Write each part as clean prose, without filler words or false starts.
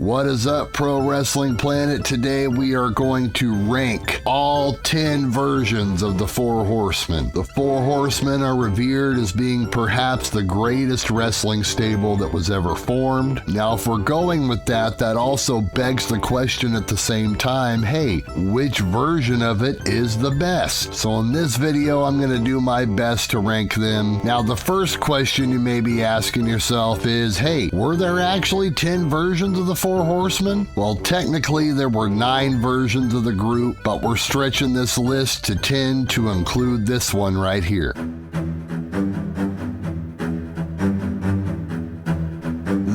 What is up, Pro Wrestling Planet? Today we are going to rank all 10 versions of the Four Horsemen. The Four Horsemen are revered as being perhaps the greatest wrestling stable that was ever formed. Now, if we're going with that, that also begs the question at the same time, hey, which version of it is the best? So in this video, I'm going to do my best to rank them. Now, the first question you may be asking yourself is, hey, were there actually 10 versions of the Four Horsemen? Well, technically there were 9 versions of the group, but we're stretching this list to 10 to include this one right here.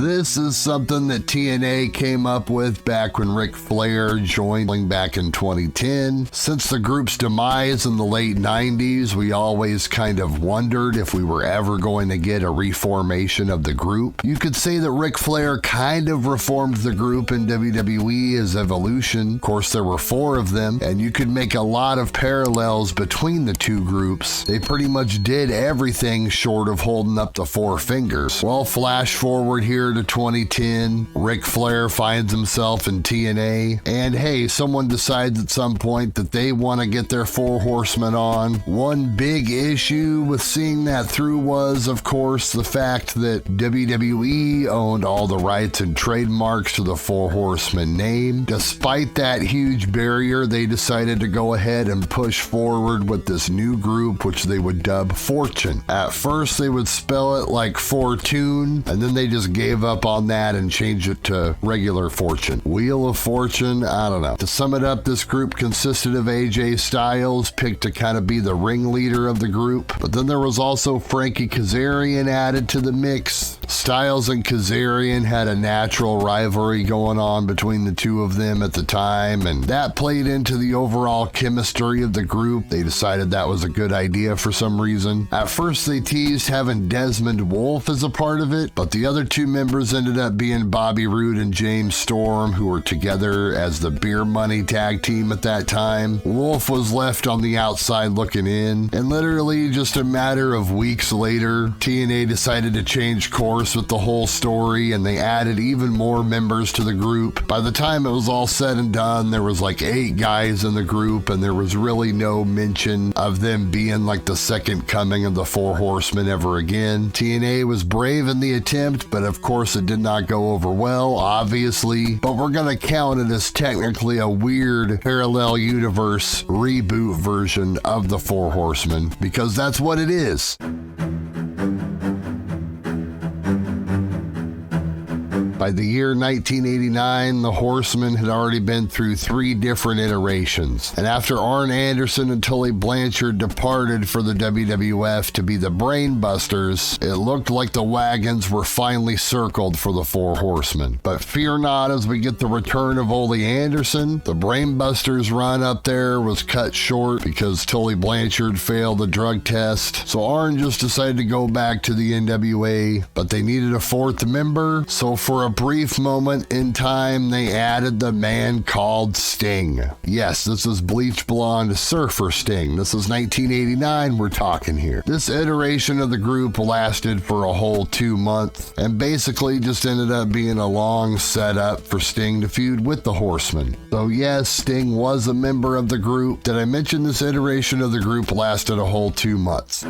This is something that TNA came up with back when Ric Flair joined back in 2010. Since the group's demise in the late 90s, we always kind of wondered if we were ever going to get a reformation of the group. You could say that Ric Flair kind of reformed the group in WWE as Evolution. Of course, there were 4 of them, and you could make a lot of parallels between the two groups. They pretty much did everything short of holding up the 4 fingers. Well, flash forward here to 2010, Ric Flair finds himself in TNA, and hey, someone decides at some point that they want to get their Four Horsemen on. One big issue with seeing that through was, of course, the fact that WWE owned all the rights and trademarks to the Four Horsemen name. Despite that huge barrier, they decided to go ahead and push forward with this new group, which they would dub Fortune. At first, they would spell it like Fortune, and then they just gave up on that and changed it to regular Fortune. Wheel of Fortune, I don't know. To sum it up, this group consisted of AJ Styles, picked to kind of be the ringleader of the group, but then there was also Frankie Kazarian added to the mix. Styles and Kazarian had a natural rivalry going on between the two of them at the time, and that played into the overall chemistry of the group. They decided that was a good idea for some reason. At first, they teased having Desmond Wolfe as a part of it, but the other 2 members ended up being Bobby Roode and James Storm, who were together as the Beer Money tag team at that time. Wolf was left on the outside looking in, and literally just a matter of weeks later, TNA decided to change course with the whole story, and they added even more members to the group. By the time it was all said and done, there was like 8 guys in the group, and there was really no mention of them being like the second coming of the Four Horsemen ever again. TNA was brave in the attempt, but of course it did not go over well, obviously, but we're gonna count it as technically a weird parallel universe reboot version of the Four Horsemen, because that's what it is. By the year 1989, the Horsemen had already been through 3 different iterations, and after Arn Anderson and Tully Blanchard departed for the WWF to be the Brainbusters, it looked like the wagons were finally circled for the Four Horsemen. But fear not, as we get the return of Ole Anderson, the Brainbusters run up there was cut short because Tully Blanchard failed the drug test, so Arn just decided to go back to the NWA, but they needed a 4th member, so for a brief moment in time, they added the man called Sting. Yes, this is bleach blonde surfer Sting. This is 1989 we're talking here. This iteration of the group lasted for a whole 2 months and basically just ended up being a long setup for Sting to feud with the Horsemen. So yes, Sting was a member of the group. Did I mention this iteration of the group lasted a whole 2 months?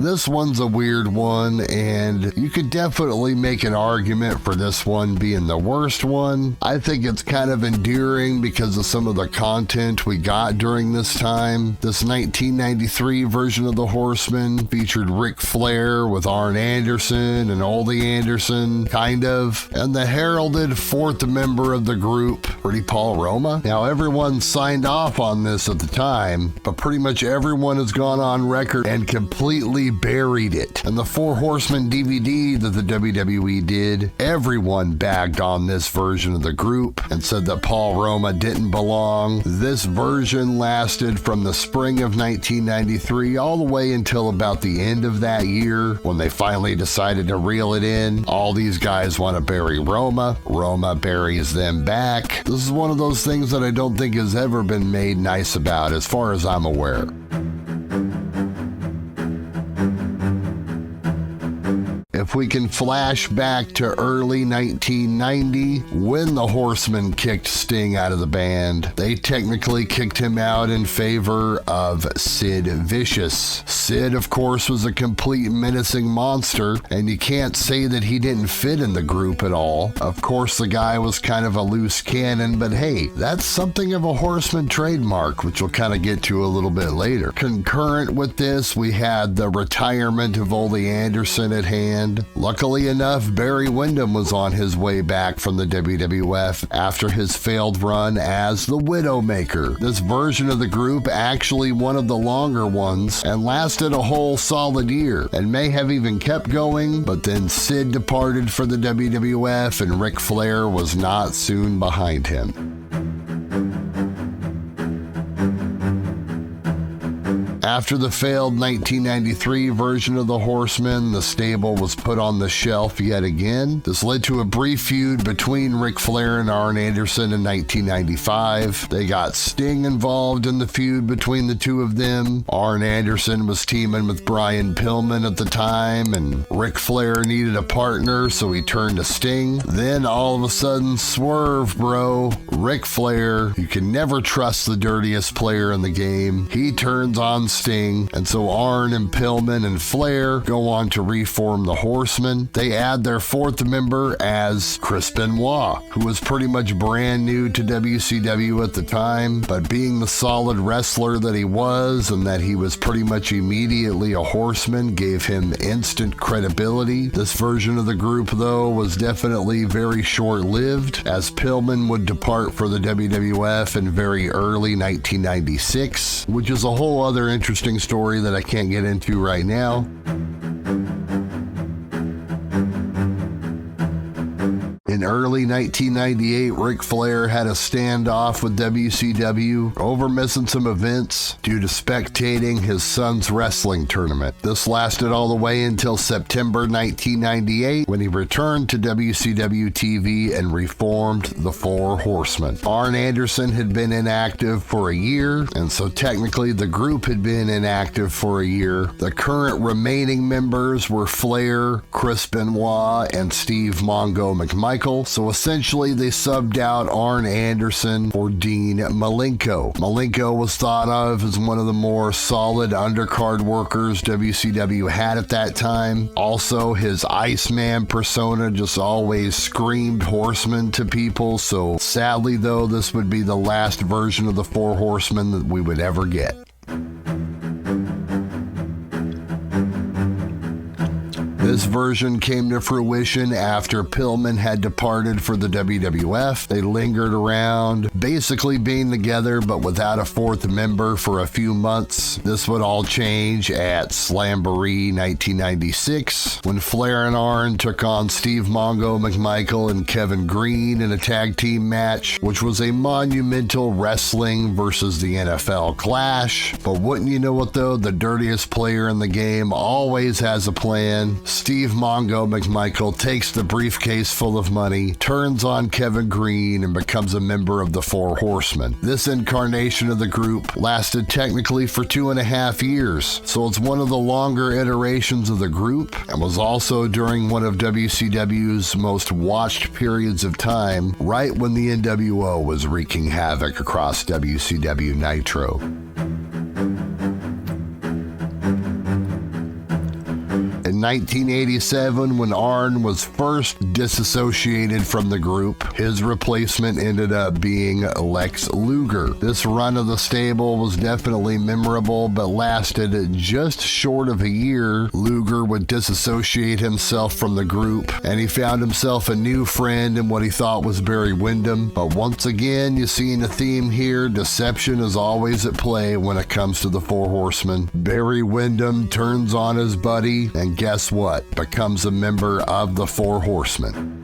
This one's a weird one, and you could definitely make an argument for this one being the worst one. I think it's kind of endearing because of some of the content we got during this time. This 1993 version of the Horsemen featured Ric Flair with Arn Anderson and Ole Anderson, kind of, and the heralded 4th member of the group, pretty Paul Roma. Now, everyone signed off on this at the time, but pretty much everyone has gone on record and completely buried it. And the Four Horsemen DVD that the WWE did, everyone bagged on this version of the group and said that Paul Roma didn't belong. This version lasted from the spring of 1993 all the way until about the end of that year when they finally decided to reel it in. All these guys want to bury Roma. Roma buries them back. This is one of those things that I don't think has ever been made nice about as far as I'm aware. if we can flash back to early 1990, when the Horsemen kicked Sting out of the band, they technically kicked him out in favor of Sid Vicious. Sid, of course, was a complete menacing monster, and you can't say that he didn't fit in the group at all. Of course, the guy was kind of a loose cannon, but hey, that's something of a Horseman trademark, which we'll kind of get to a little bit later. Concurrent with this, we had the retirement of Ole Anderson at hand. Luckily enough, Barry Windham was on his way back from the WWF after his failed run as the Widowmaker. This version of the group, actually one of the longer ones, and lasted a whole solid year, and may have even kept going, but then Sid departed for the WWF and Ric Flair was not soon behind him. After the failed 1993 version of the Horsemen, the stable was put on the shelf yet again. This led to a brief feud between Ric Flair and Arn Anderson in 1995. They got Sting involved in the feud between the two of them. Arn Anderson was teaming with Brian Pillman at the time, and Ric Flair needed a partner, so he turned to Sting. Then all of a sudden, swerve, bro. Ric Flair, you can never trust the dirtiest player in the game. He turns on Sting, and so Arn and Pillman and Flair go on to reform the Horsemen. They add their fourth member as Chris Benoit, who was pretty much brand new to WCW at the time, but being the solid wrestler that he was and that he was pretty much immediately a Horseman gave him instant credibility. This version of the group, though, was definitely very short-lived, as Pillman would depart for the WWF in very early 1996, which is a whole other interesting story that I can't get into right now. In early 1998, Ric Flair had a standoff with WCW over missing some events due to spectating his son's wrestling tournament. This lasted all the way until September 1998 when he returned to WCW TV and reformed the Four Horsemen. Arn Anderson had been inactive for a year, and so technically the group had been inactive for a year. The current remaining members were Flair, Chris Benoit, and Steve Mongo McMichael. So essentially they subbed out Arn Anderson for Dean Malenko. Malenko was thought of as one of the more solid undercard workers WCW had at that time. Also, his Iceman persona just always screamed Horseman to people, so sadly though, this would be the last version of the Four Horsemen that we would ever get. This version came to fruition after Pillman had departed for the WWF. They lingered around, basically being together but without a fourth member for a few months. This would all change at Slamboree 1996 when Flair and Arn took on Steve Mongo McMichael and Kevin Green in a tag team match, which was a monumental wrestling versus the NFL clash. But wouldn't you know it though, the dirtiest player in the game always has a plan. Steve Mongo McMichael takes the briefcase full of money, turns on Kevin Green, and becomes a member of the Four Horsemen. This incarnation of the group lasted technically for 2.5 years, so it's one of the longer iterations of the group, and was also during one of WCW's most watched periods of time, right when the NWO was wreaking havoc across WCW Nitro. In 1987, when Arn was first disassociated from the group, his replacement ended up being Lex Luger. This run of the stable was definitely memorable, but lasted just short of a year. Luger would disassociate himself from the group, and he found himself a new friend in what he thought was Barry Windham. But once again, you're seeing a theme here. Deception is always at play when it comes to the Four Horsemen. Barry Windham turns on his buddy, and guess what? Becomes a member of the Four Horsemen.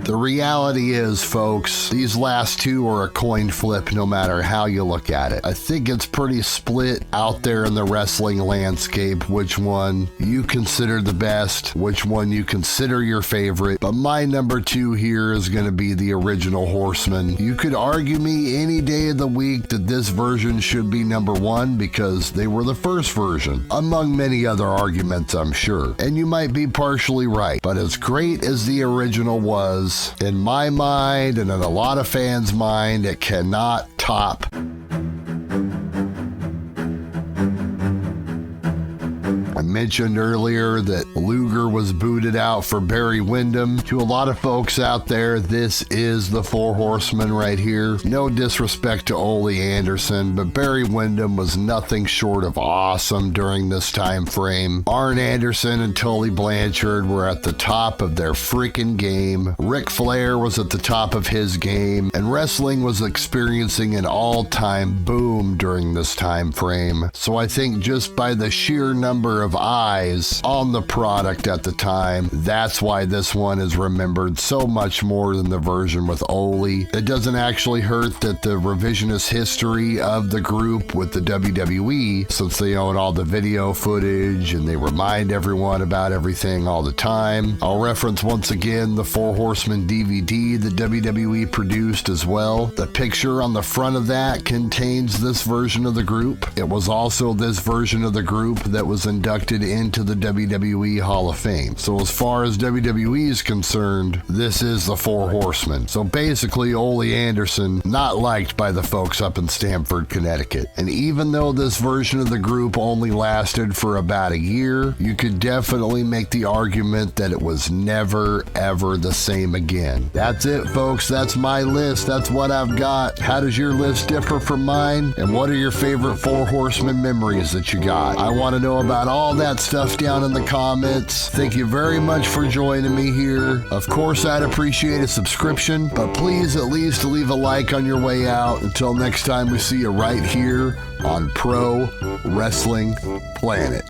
The The reality is, folks, these last two are a coin flip no matter how you look at it. I think it's pretty split out there in the wrestling landscape which one you consider the best, which one you consider your favorite, but my number two here is going to be the original Horsemen. You could argue me any day of the week that this version should be number one because they were the first version, among many other arguments, I'm sure. And you might be partially right, but as great as the original was, in my mind and in a lot of fans' mind, it cannot top I mentioned earlier that Luger was booted out for Barry Windham. To a lot of folks out there, this is the Four Horsemen right here. No disrespect to Ole Anderson, but Barry Windham was nothing short of awesome during this time frame. Arn Anderson and Tully Blanchard were at the top of their freaking game. Ric Flair was at the top of his game, and wrestling was experiencing an all-time boom during this time frame. So I think just by the sheer number of eyes on the product at the time, that's why this one is remembered so much more than the version with Ole. It doesn't actually hurt that the revisionist history of the group with the WWE, since they own all the video footage and they remind everyone about everything all the time. I'll reference once again the Four Horsemen DVD that WWE produced as well. The picture on the front of that contains this version of the group. It was also this version of the group that was inducted into the WWE Hall of Fame. So as far as WWE is concerned, this is the Four Horsemen. So basically, Ole Anderson, not liked by the folks up in Stamford, Connecticut. And even though this version of the group only lasted for about a year, you could definitely make the argument that it was never, ever the same again. That's it, folks. That's my list. That's what I've got. How does your list differ from mine? And what are your favorite Four Horsemen memories that you got? I want to know about all that stuff down in the comments. Thank you very much for joining me here. Of course, I'd appreciate a subscription, but please at least leave a like on your way out. Until next time we see you right here on Pro Wrestling Planet.